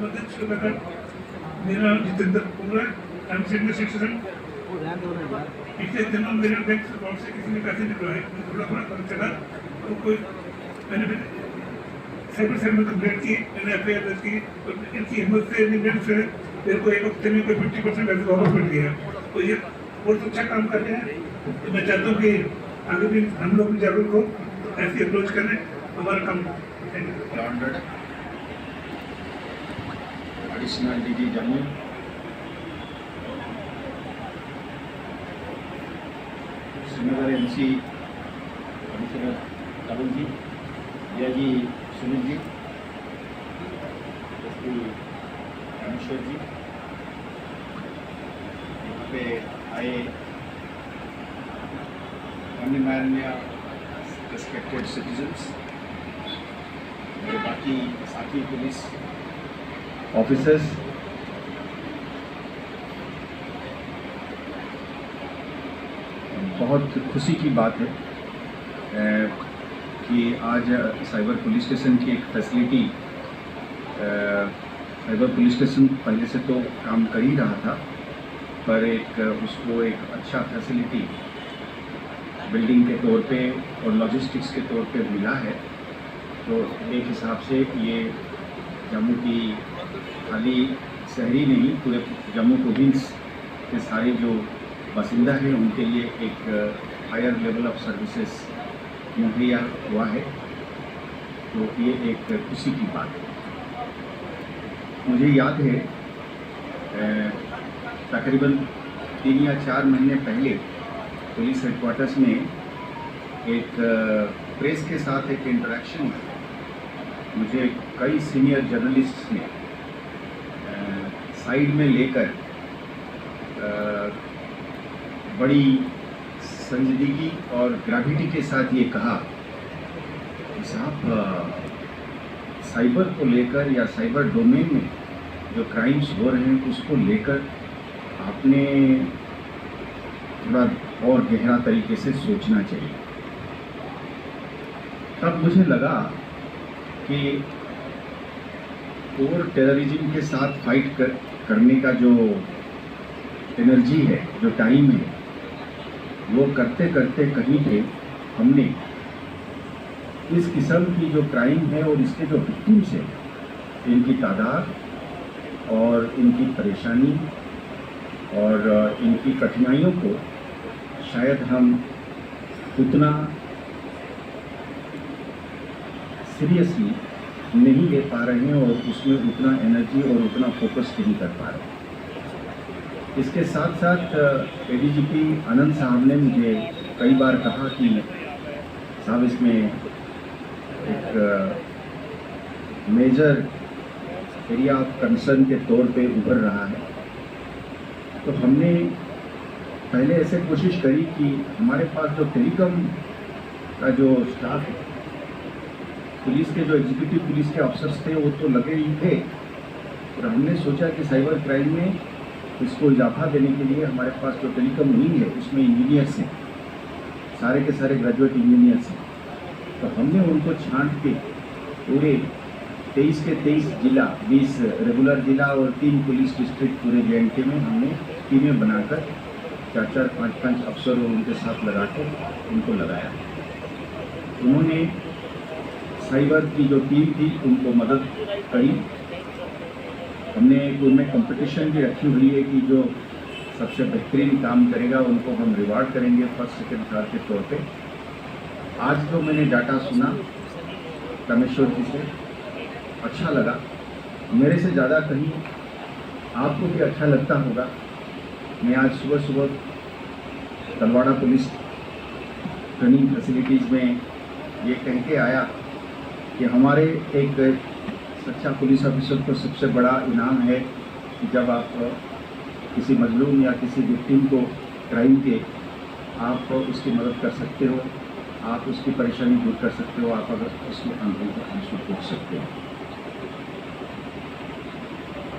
मेरा नाम जितेंद्र कपूर है। I am senior citizen. पिछले दिनों मेरे बैंक अकाउंट से किसी ने पैसे निकलवाए, मुझे थोड़ा थोड़ा पता चला तो कोई मैंने साइबर सेल में कंप्लेंट की, मैंने एफ आई आर दर्ज की और इनकी हिम्मत से मेरे को एक हफ्ते में कोई 50% पैसे वापस मिल गया। तो ये बहुत अच्छा काम कर रहे हैं। तो मैं चाहता हूँ कि आगे भी हम लोग जागरूक हो, तो ऐसी अप्रोच करें, हमारा काम। Additional DG Jammu, Srinagar MC commissioner Tarun ji, DIG Sunil ji, SP Rameshwar ji, यहाँ पे आए माननीय रेस्पेक्टेड सिटीजन्स, मेरे बाकी साथी पुलिस ऑफिसर्स, बहुत खुशी की बात है कि आज साइबर पुलिस स्टेशन की एक फैसिलिटी, साइबर पुलिस स्टेशन पहले से तो काम कर ही रहा था, पर उसको एक अच्छा फैसिलिटी बिल्डिंग के तौर पे और लॉजिस्टिक्स के तौर पे मिला है। तो एक हिसाब से ये जम्मू की खाली शहरी नहीं, पूरे जम्मू प्रोविंस के सारे जो बासिंदा हैं उनके लिए एक हायर लेवल ऑफ सर्विसेज मुहैया हुआ है। तो ये एक खुशी की बात है। मुझे याद है तकरीबन 3 या 4 महीने पहले पुलिस हेडक्वार्टर्स में एक प्रेस के साथ एक इंटरेक्शन मुझे कई सीनियर जर्नलिस्ट ने साइड में लेकर बड़ी संजीदगी और ग्रेविटी के साथ ये कहा कि साहब, साइबर को लेकर या साइबर डोमेन में जो क्राइम्स हो रहे हैं उसको लेकर आपने थोड़ा और गहरा तरीके से सोचना चाहिए। तब मुझे लगा कि और टेररिज्म के साथ फाइट करने का जो एनर्जी है, जो टाइम है, वो करते करते कहीं पे हमने इस किस्म की जो क्राइम है और इसके जो विक्टिम्स हैं, इनकी तादाद और इनकी परेशानी और इनकी कठिनाइयों को शायद हम उतना सीरियसली नहीं ले पा रहे हैं और उसमें उतना एनर्जी और उतना फोकस नहीं कर पा रहे हैं। इसके साथ साथ एडीजीपी आनंद साहब ने मुझे कई बार कहा कि साहब, इसमें एक मेजर एरिया ऑफ कंसर्न के तौर पे उभर रहा है। तो हमने पहले ऐसे कोशिश करी कि हमारे पास जो टेलीकॉम का जो स्टाफ है, पुलिस के जो एग्जीक्यूटिव पुलिस के अफसर्स थे वो तो लगे ही थे, और हमने सोचा कि साइबर क्राइम में इसको इजाफा देने के लिए हमारे पास जो टेलीकॉम विंग है उसमें इंजीनियर्स हैं, सारे के सारे ग्रेजुएट इंजीनियर्स हैं। तो हमने उनको छांट के पूरे 23 के 23 जिला, 20 रेगुलर जिला और 3 पुलिस डिस्ट्रिक्ट पूरे JNK में हमने टीमें बनाकर 4-4, 5-5 अफसर और उनके साथ लगा के उनको लगाया। उन्होंने साइबर की जो टीम थी उनको मदद करी। हमने उनमें कंपटीशन भी रखी हुई है कि जो सबसे बेहतरीन काम करेगा उनको हम रिवार्ड करेंगे फर्स्ट, सेकंड, थर्ड के तौर पे। आज जो मैंने डाटा सुना रामेश्वर जी से, अच्छा लगा। मेरे से ज़्यादा कहीं आपको भी अच्छा लगता होगा। मैं आज सुबह सुबह तलवाड़ा पुलिस ट्रेनिंग फैसिलिटीज़ में ये कह के आया कि हमारे एक सच्चा पुलिस ऑफिसर को सबसे बड़ा इनाम है कि जब आप किसी मजलूम या किसी विक्टिम को क्राइम के आप उसकी मदद कर सकते हो, आप उसकी परेशानी दूर कर सकते हो, आप अगर उसकी आंखों को आंसू पोंछ सकते हो।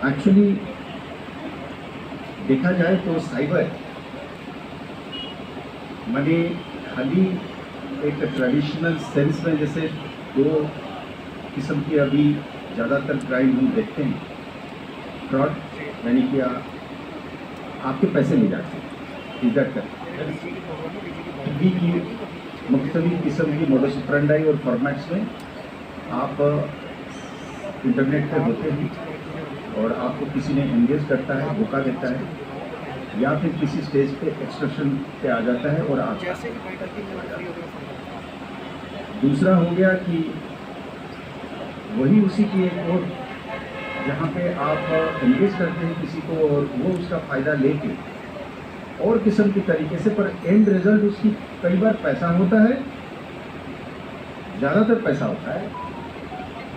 एक्चुअली देखा जाए तो साइबर माने खाली एक ट्रेडिशनल सेंस में जैसे 2 किस्म की अभी ज़्यादातर क्राइम हम देखते हैं। फ्रॉड, यानी कि आपके पैसे ले जाते हैं, डिडक्ट करते ठगी की मुख्तलिफ किस्म की मोडस ऑपरेंडी और फॉर्मेट्स में आप इंटरनेट पे होते हैं और आपको किसी ने एंगेज करता है, धोखा देता है या फिर किसी स्टेज पे एक्सटॉर्शन पे आ जाता है और आप दूसरा हो गया कि वही उसी की एक और जहाँ पे आप एंगेज करते हैं किसी को और वो उसका फ़ायदा लेके और किस्म के तरीके से, पर एंड रिजल्ट उसकी कई बार पैसा होता है, ज़्यादातर पैसा होता है.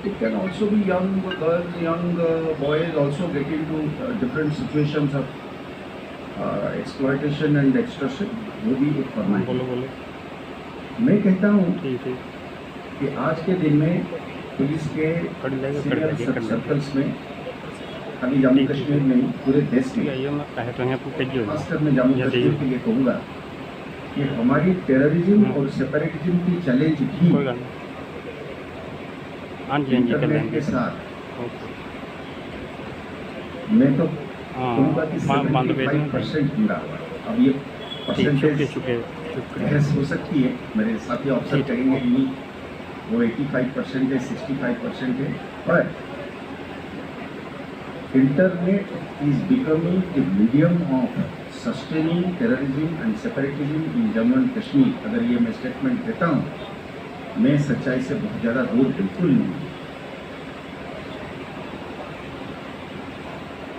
It can also be young girls, young boys also get into different situations of exploitation and extortion. वो भी एक फॉर्मेट. बोलो. मैं कहता हूँ ठीक. कि आज के दिन में पुलिस के सीनियर सर्कल्स में खाली जम्मू कश्मीर में नहीं, पूरे देश में, खासकर मैं जम्मू कश्मीर के लिए कहूँगा कि हमारी टेररिज्म और सेपरेटिज्म की चैलेंज भी इंटरनेट के साथ, मैं तो कहूँगा कि 75% जुड़ा हुआ है. अब ये परसेंटेज बहस हो सकती है, मेरे साथी ऑफिसर कहेंगे कि नहीं वो 85% है, 65% है, पर internet is becoming a medium of sustaining terrorism and separatism in Jammu and Kashmir. अगर ये मैं स्टेटमेंट देता हूँ, मैं सच्चाई से बहुत ज़्यादा दूर बिल्कुल नहीं.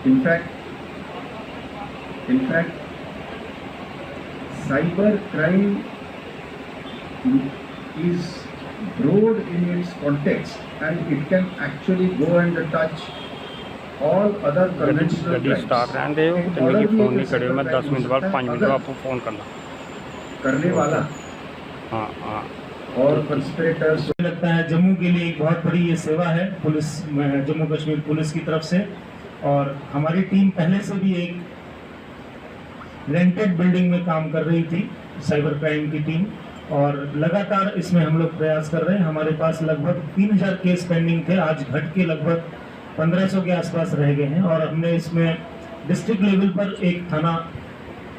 In fact cyber crime is broad in its context and it can actually go and touch all other conventional crimes. Start रहने हो तो मेरी फ़ोन नहीं करे, मैं 10 मिनट बाद 5 मिनट बाद आपको फ़ोन करना करने वाला. हाँ. और कंस्पिरेटर्स, लगता है जम्मू के लिए एक बहुत बड़ी ये सेवा है पुलिस, जम्मू कश्मीर पुलिस की तरफ से. और हमारी टीम पहले से भी एक रेंटेड बिल्डिंग में काम कर रही थी, साइबर क्राइम की टीम, और लगातार इसमें हम लोग प्रयास कर रहे हैं. हमारे पास लगभग 3000 केस पेंडिंग थे, आज घट के लगभग 1500 के आसपास रह गए हैं. और हमने इसमें डिस्ट्रिक्ट लेवल पर एक थाना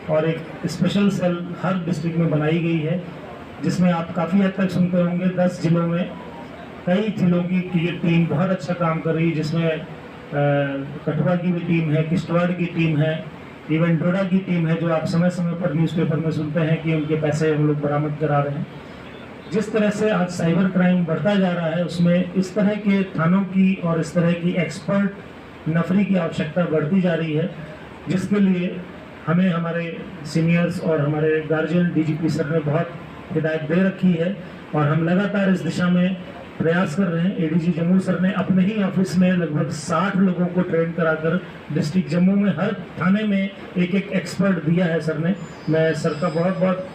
और एक स्पेशल सेल हर डिस्ट्रिक्ट में बनाई गई है, जिसमें आप काफ़ी हद तक सुनते होंगे 10 जिलों में कई जिलों की ये टीम बहुत अच्छा काम कर रही है, जिसमें कठुआ की भी टीम है, किश्तवाड़ की टीम है, इवन डोडा की टीम है, जो आप समय समय पर न्यूज़पेपर में सुनते हैं कि उनके पैसे हम लोग बरामद करा रहे हैं. जिस तरह से आज साइबर क्राइम बढ़ता जा रहा है, उसमें इस तरह के थानों की और इस तरह की एक्सपर्ट नफरी की आवश्यकता बढ़ती जा रही है, जिसके लिए हमें हमारे सीनियर्स और हमारे गार्जियन डीजीपी सर ने बहुत हिदायत दे रखी है और हम लगातार इस दिशा में प्रयास कर रहे हैं. एडीजी जम्मू सर ने अपने ही ऑफिस में लगभग 60 लोगों को ट्रेन कराकर डिस्ट्रिक्ट जम्मू में हर थाने में एक एक्सपर्ट दिया है सर ने. मैं सर का बहुत बहुत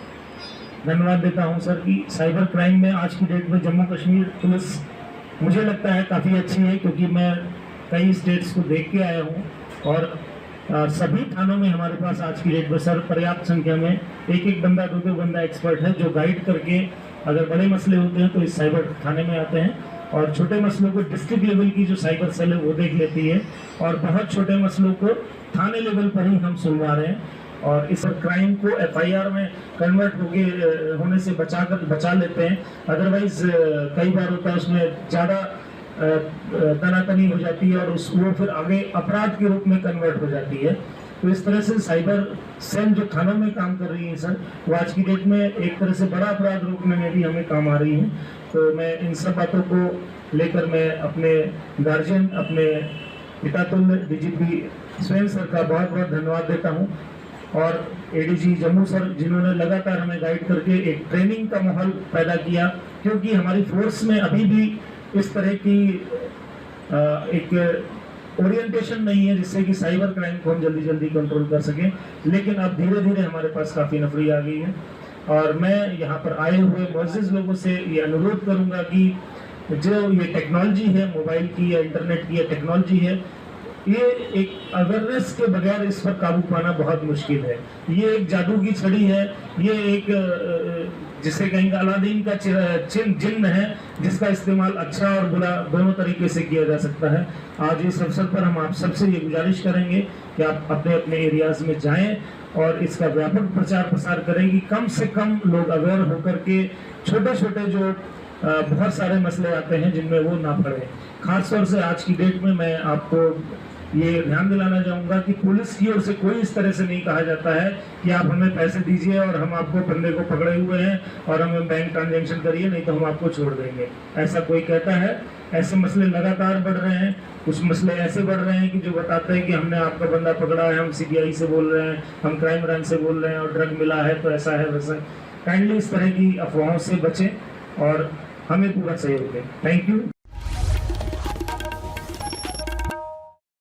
धन्यवाद देता हूं सर कि साइबर क्राइम में आज की डेट में जम्मू कश्मीर पुलिस मुझे लगता है काफ़ी अच्छी है, क्योंकि मैं कई स्टेट्स को देख के आया हूँ और सभी थानों में हमारे पास आज की डेट में सर पर्याप्त संख्या में एक बंदा, दो बंदा एक्सपर्ट है, जो गाइड करके अगर बड़े मसले होते हैं तो इस साइबर थाने में आते हैं, और छोटे मसलों को डिस्ट्रिक्ट लेवल की जो साइबर सेल है वो देख लेती है, और बहुत छोटे मसलों को थाने लेवल पर ही हम सुलझा रहे हैं. और इस क्राइम को एफआईआर में कन्वर्ट होने से बचा लेते हैं. अदरवाइज कई बार होता है उसमें ज़्यादा तनातनी हो जाती है और वो फिर आगे अपराध के रूप में कन्वर्ट हो जाती है. तो इस तरह से साइबर सेल जो थानों में काम कर रही है सर, वो आज की डेट में एक तरह से बड़ा अपराध रोकने में भी हमें काम आ रही है. तो मैं इन सब बातों को लेकर मैं अपने गार्जियन, अपने पितातुल्य डीजीपी स्वयं सर का बहुत बहुत धन्यवाद देता हूँ, और एडीजी जम्मू सर जिन्होंने लगातार हमें गाइड करके एक ट्रेनिंग का माहौल पैदा किया, क्योंकि हमारी फोर्स में अभी भी इस तरह की एक ओरिएंटेशन नहीं है जिससे कि साइबर क्राइम को हम जल्दी कंट्रोल कर सकें. लेकिन अब धीरे धीरे हमारे पास काफ़ी नफरी आ गई है, और मैं यहाँ पर आए हुए मुअज़्ज़िज़ लोगों से ये अनुरोध करूँगा कि जो ये टेक्नोलॉजी है, मोबाइल की या इंटरनेट की या टेक्नोलॉजी है, ये एक अवेयरनेस के बगैर इस पर काबू पाना बहुत मुश्किल है. ये एक जादू की छड़ी है, ये एक जिसे कहेंगे अलादीन का जिन्न है, जिसका इस्तेमाल अच्छा और बुरा दोनों तरीके से किया जा सकता है। आज इस अवसर पर हम आप सबसे ये गुजारिश करेंगे कि आप अपने अपने एरियाज में जाएं और इसका व्यापक प्रचार प्रसार करें कि कम से कम लोग अवेयर होकर के छोटे छोटे जो बहुत सारे मसले आते हैं जिनमें वो ना पड़े। खासतौर से आज की डेट में मैं आपको ये ध्यान दिलाना चाहूँगा कि पुलिस की ओर से कोई इस तरह से नहीं कहा जाता है कि आप हमें पैसे दीजिए और हम आपको बंदे को पकड़े हुए हैं और हमें बैंक ट्रांजैक्शन करिए, नहीं तो हम आपको छोड़ देंगे। ऐसा कोई कहता है? ऐसे मसले लगातार बढ़ रहे हैं। कुछ मसले ऐसे बढ़ रहे हैं कि जो बताते हैं कि हमने आपका बंदा पकड़ा है, हम CBI से बोल रहे हैं, हम क्राइम ब्रांच से बोल रहे हैं और ड्रग मिला है तो ऐसा है वैसा। काइंडली इस तरह की अफवाहों से बचें और हमें पूरा सहयोग दें। Thank you.